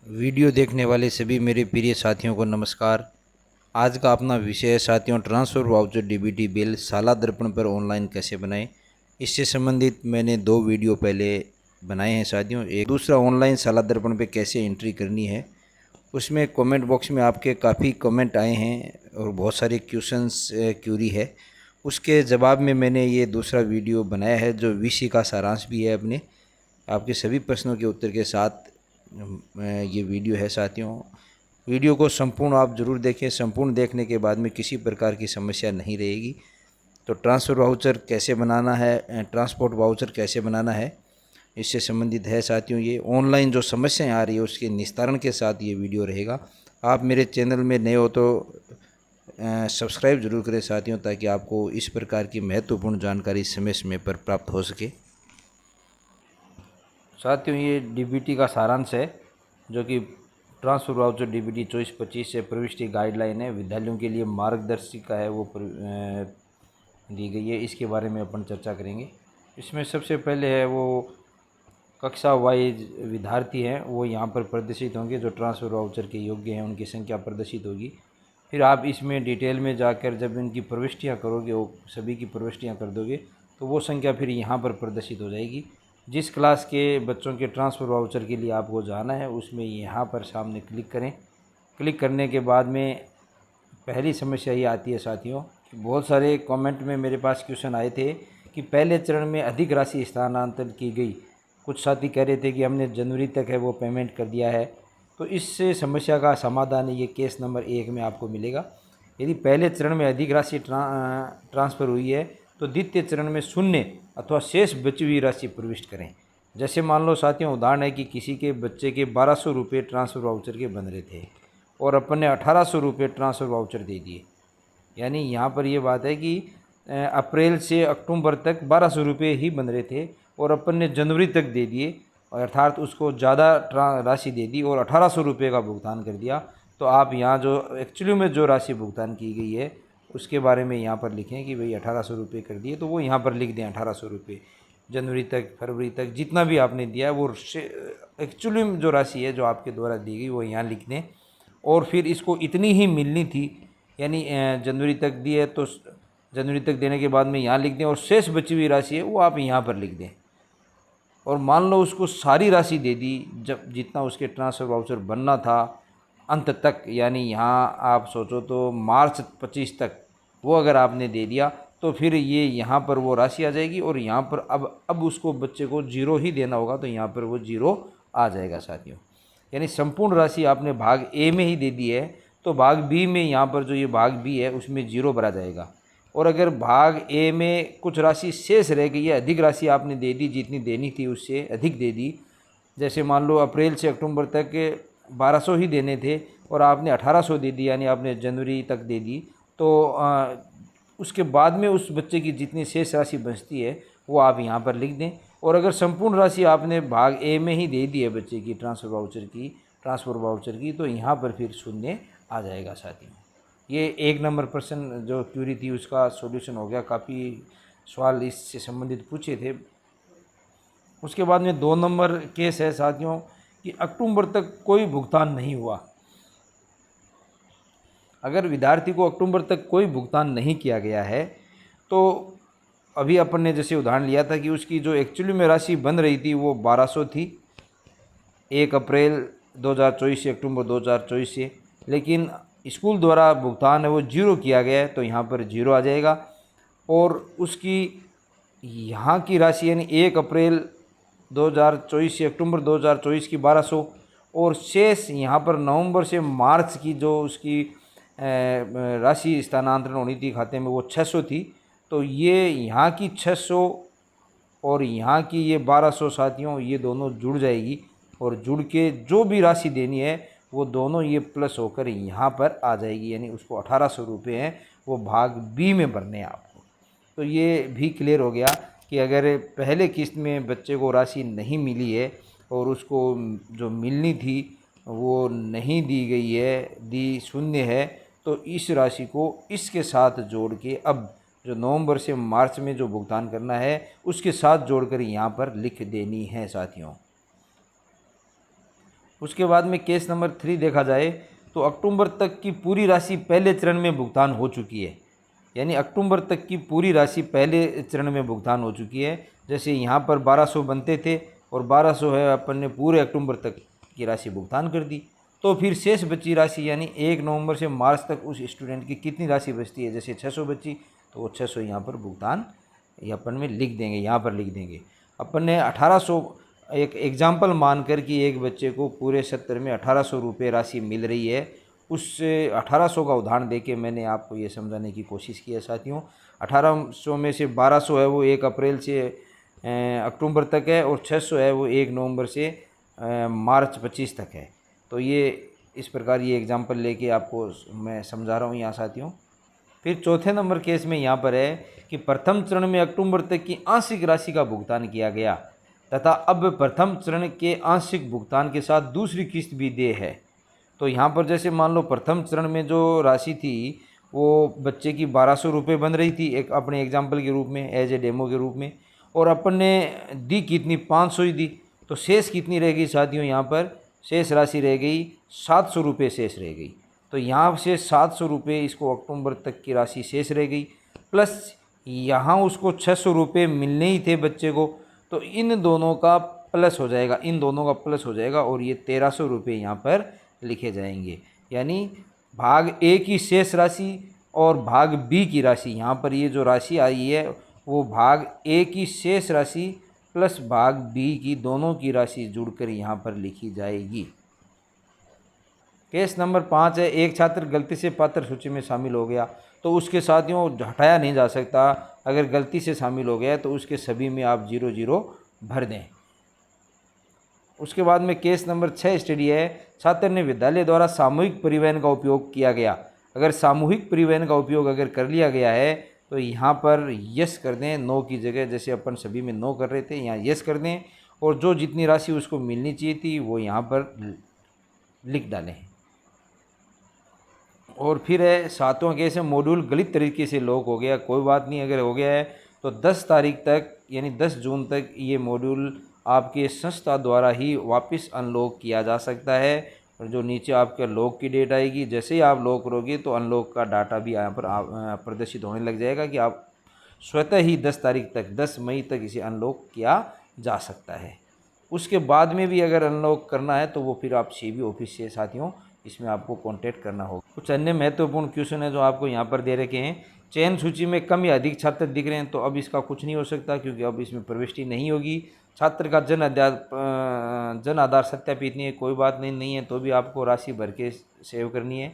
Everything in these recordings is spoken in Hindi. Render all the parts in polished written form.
वीडियो देखने वाले सभी मेरे प्रिय साथियों को नमस्कार। आज का अपना विषय है साथियों, ट्रांसफ़र वाउचर डीबीटी बिल साला दर्पण पर ऑनलाइन कैसे बनाएं। इससे संबंधित मैंने 2 वीडियो पहले बनाए हैं साथियों। एक दूसरा ऑनलाइन साला दर्पण पे कैसे एंट्री करनी है, उसमें कमेंट बॉक्स में आपके काफ़ी कमेंट आए हैं और बहुत सारे क्वेश्चंस क्यूरी है। उसके जवाब में मैंने ये दूसरा वीडियो बनाया है जो वीसी का सारांश भी है। अपने आपके सभी प्रश्नों के उत्तर के साथ ये वीडियो है साथियों। वीडियो को संपूर्ण आप ज़रूर देखें। संपूर्ण देखने के बाद में किसी प्रकार की समस्या नहीं रहेगी। तो ट्रांसफ़र वाउचर कैसे बनाना है, ट्रांसपोर्ट वाउचर कैसे बनाना है, इससे संबंधित है साथियों। ये ऑनलाइन जो समस्याएं आ रही है उसके निस्तारण के साथ ये वीडियो रहेगा। आप मेरे चैनल में नए हो तो सब्सक्राइब जरूर करें साथियों, ताकि आपको इस प्रकार की महत्वपूर्ण जानकारी समय समय पर प्राप्त हो सके। साथियों, ये डीबीटी का सारांश है जो कि ट्रांसफ़र वाउचर डीबीटी 24-25 से प्रविष्टि गाइडलाइन है, विद्यालयों के लिए मार्गदर्शिका है, वो दी गई है। इसके बारे में अपन चर्चा करेंगे। इसमें सबसे पहले है वो कक्षा वाइज विद्यार्थी हैं वो यहाँ पर प्रदर्शित होंगे, जो ट्रांसफ़र वाउचर के योग्य हैं उनकी संख्या प्रदर्शित होगी। फिर आप इसमें डिटेल में जाकर जब इनकी प्रविष्टियाँ करोगे, वो सभी की प्रविष्टियाँ कर दोगे, तो वो संख्या फिर यहाँ पर प्रदर्शित हो जाएगी। जिस क्लास के बच्चों के ट्रांसफ़र वाउचर के लिए आपको जाना है उसमें यहाँ पर सामने क्लिक करें। क्लिक करने के बाद में पहली समस्या ये आती है साथियों कि बहुत सारे कमेंट में मेरे पास क्वेश्चन आए थे कि पहले चरण में अधिक राशि स्थानांतरित की गई। कुछ साथी कह रहे थे कि हमने जनवरी तक है वो पेमेंट कर दिया है। तो इस समस्या का समाधान ये केस नंबर 1 में आपको मिलेगा। यदि पहले चरण में अधिक राशि ट्रांसफ़र हुई है तो द्वितीय चरण में शून्य अथवा शेष बची हुई राशि प्रविष्ट करें। जैसे मान लो साथियों, उदाहरण है कि किसी के बच्चे के 1200 रुपये ट्रांसफ़र वाउचर के बन रहे थे और अपन ने 1800 रुपये ट्रांसफ़र वाउचर दे दिए। यानी यहाँ पर ये बात है कि अप्रैल से अक्टूबर तक 1200 रुपये ही बन रहे थे और अपन ने जनवरी तक दे दिए, और अर्थात उसको ज़्यादा राशि दे दी और 1800 रुपये का भुगतान कर दिया। तो आप यहाँ जो एक्चुअली में जो राशि भुगतान की गई है उसके बारे में यहाँ पर लिखें कि भाई 1800 रुपये कर दिए, तो वो यहाँ पर लिख दें 1800 रुपये। जनवरी तक, फरवरी तक जितना भी आपने दिया है वो एक्चुअली में जो राशि है जो आपके द्वारा दी गई वो यहाँ लिख दें। और फिर इसको इतनी ही मिलनी थी, यानी जनवरी तक दी है तो जनवरी तक देने के बाद में यहाँ लिख दें, और शेष बची हुई राशि है वो आप यहाँ पर लिख दें। और मान लो उसको सारी राशि दे दी जब जितना उसके ट्रांसफ़र वाउचर बनना था अंत तक, यानी यहाँ आप सोचो तो मार्च 25 तक वो अगर आपने दे दिया, तो फिर ये यहाँ पर वो राशि आ जाएगी और यहाँ पर अब उसको बच्चे को 0 ही देना होगा, तो यहाँ पर वो 0 आ जाएगा साथियों। यानी संपूर्ण राशि आपने भाग ए में ही दे दी है, तो भाग बी में यहाँ पर जो ये भाग बी है उसमें 0 भरा जाएगा। और अगर भाग ए में कुछ राशि शेष रह गई है, अधिक राशि आपने दे दी, जितनी देनी थी उससे अधिक दे दी, जैसे मान लो अप्रैल से अक्टूबर तक 1200 ही देने थे और आपने 1800 दे दी, यानी आपने जनवरी तक दे दी, तो उसके बाद में उस बच्चे की जितनी शेष राशि बचती है वो आप यहाँ पर लिख दें। और अगर संपूर्ण राशि आपने भाग ए में ही दे दी है बच्चे की ट्रांसफ़र वाउचर की, तो यहाँ पर फिर शून्य आ जाएगा साथियों। ये 1 नंबर प्रश्न जो क्यूरी थी उसका सॉल्यूशन हो गया। काफ़ी सवाल इससे संबंधित पूछे थे। उसके बाद में 2 नंबर केस है साथियों कि अक्टूबर तक कोई भुगतान नहीं हुआ। अगर विद्यार्थी को अक्टूबर तक कोई भुगतान नहीं किया गया है, तो अभी अपन ने जैसे उदाहरण लिया था कि उसकी जो एक्चुअली में राशि बन रही थी वो 1200 थी 1 अप्रैल 2024 से अक्टूबर 2024 से, लेकिन स्कूल द्वारा भुगतान है वो 0 किया गया है, तो यहाँ पर 0 आ जाएगा। और उसकी यहाँ की राशि यानी 1 अप्रैल 2024 से अक्टूबर 2024 की 1200, और शेष यहाँ पर नवंबर से मार्च की जो उसकी राशि स्थानांतरण होनी थी खाते में वो 600 थी, तो ये यहाँ की 600 और यहाँ की ये 1200 साथियों ये दोनों जुड़ जाएगी, और जुड़ के जो भी राशि देनी है वो दोनों ये प्लस होकर यहाँ पर आ जाएगी, यानी उसको 1800 रुपये हैं वो भाग बी में भरने हैं आपको। तो ये भी क्लियर हो गया कि अगर पहले किस्त में बच्चे को राशि नहीं मिली है और उसको जो मिलनी थी वो नहीं दी गई है, दी शून्य है, तो इस राशि को इसके साथ जोड़ के अब जो नवंबर से मार्च में जो भुगतान करना है उसके साथ जोड़कर यहाँ पर लिख देनी है साथियों। उसके बाद में केस नंबर 3 देखा जाए तो अक्टूबर तक की पूरी राशि पहले चरण में भुगतान हो चुकी है, यानी अक्टूबर तक की पूरी राशि पहले चरण में भुगतान हो चुकी है। जैसे यहाँ पर 1200 बनते थे और 1200 है, अपन ने पूरे अक्टूबर तक की राशि भुगतान कर दी। तो फिर शेष बची राशि यानी 1 नवंबर से मार्च तक उस स्टूडेंट की कितनी राशि बचती है, जैसे 600 बची तो वो 600 यहाँ पर भुगतान ये अपन में लिख देंगे, यहाँ पर लिख देंगे। अपन ने 1800 एक एग्जाम्पल मानकर कि एक बच्चे को पूरे 70 में 1800 रुपये राशि मिल रही है, उस 1800 का उदाहरण देके मैंने आपको ये समझाने की कोशिश की है साथियों। 1800 में से 1200 है वो 1 अप्रैल से अक्टूबर तक है और 600 है वो 1 नवंबर से मार्च 25 तक है। तो ये इस प्रकार ये एग्जाम्पल लेके आपको मैं समझा रहा हूँ यहाँ साथियों। फिर चौथे नंबर केस में यहाँ पर है कि प्रथम चरण में अक्टूबर तक की आंशिक राशि का भुगतान किया गया तथा अब प्रथम चरण के आंशिक भुगतान के साथ दूसरी किस्त भी देय है। तो यहाँ पर जैसे मान लो प्रथम चरण में जो राशि थी वो बच्चे की 1200 रुपये बन रही थी, एक अपने एग्जाम्पल के रूप में, एज ए डेमो के रूप में, और अपन ने दी कितनी 500 ही दी। तो शेष कितनी रह गई साथियों, यहाँ पर शेष राशि रह गई 700 रुपये शेष रह गई। तो यहाँ से 700 रुपये इसको अक्टूबर तक की राशि शेष रह गई, प्लस यहाँ उसको 600 रुपये मिलने ही थे बच्चे को, तो इन दोनों का प्लस हो जाएगा, इन दोनों का प्लस हो जाएगा और ये 1300 रुपये यहाँ पर लिखे जाएंगे। यानी भाग ए की शेष राशि और भाग बी की राशि, यहाँ पर ये जो राशि आई है वो भाग ए की शेष राशि प्लस भाग बी की दोनों की राशि जुड़कर यहाँ पर लिखी जाएगी। केस नंबर 5 है, एक छात्र गलती से पात्र सूची में शामिल हो गया तो उसके साथियों हटाया नहीं जा सकता। अगर गलती से शामिल हो गया तो उसके सभी में आप 0 भर दें। उसके बाद में केस नंबर 6 स्टडी है, छात्र ने विद्यालय द्वारा सामूहिक परिवहन का उपयोग किया गया। अगर सामूहिक परिवहन का उपयोग अगर कर लिया गया है तो यहाँ पर यस कर दें, नो की जगह, जैसे अपन सभी में नो कर रहे थे यहाँ यस कर दें, और जो जितनी राशि उसको मिलनी चाहिए थी वो यहाँ पर लिख डालें। और फिर है 7वां केस है, मॉड्यूल गलत तरीके से लॉक हो गया। कोई बात नहीं, अगर हो गया है तो 10 तारीख तक यानी 10 जून तक ये मॉड्यूल आपके संस्था द्वारा ही वापस अनलॉक किया जा सकता है। और जो नीचे आपके लॉक की डेट आएगी, जैसे ही आप लॉक करोगे तो अनलॉक का डाटा भी यहाँ पर प्रदर्शित होने लग जाएगा कि आप स्वतः ही 10 तारीख तक 10 मई तक इसे अनलॉक किया जा सकता है। उसके बाद में भी अगर अनलॉक करना है तो वो फिर आप सीबी ऑफिस से साथियों इसमें आपको कांटेक्ट करना होगा। कुछ अन्य महत्वपूर्ण क्वेश्चन है जो आपको यहाँ पर दे रखे हैं। चयन सूची में कम या अधिक छात्र दिख रहे हैं तो अब इसका कुछ नहीं हो सकता क्योंकि अब इसमें प्रविष्टि नहीं होगी। छात्र का जन आधार सत्यापित नहीं है, कोई बात नहीं है तो भी आपको राशि भर के सेव करनी है।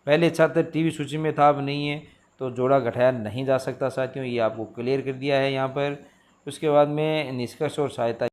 पहले छात्र टीवी सूची में था, अब नहीं है तो जोड़ा घटाया नहीं जा सकता साथियों, ये आपको क्लियर कर दिया है यहाँ पर। उसके बाद में निष्कर्ष और सहायता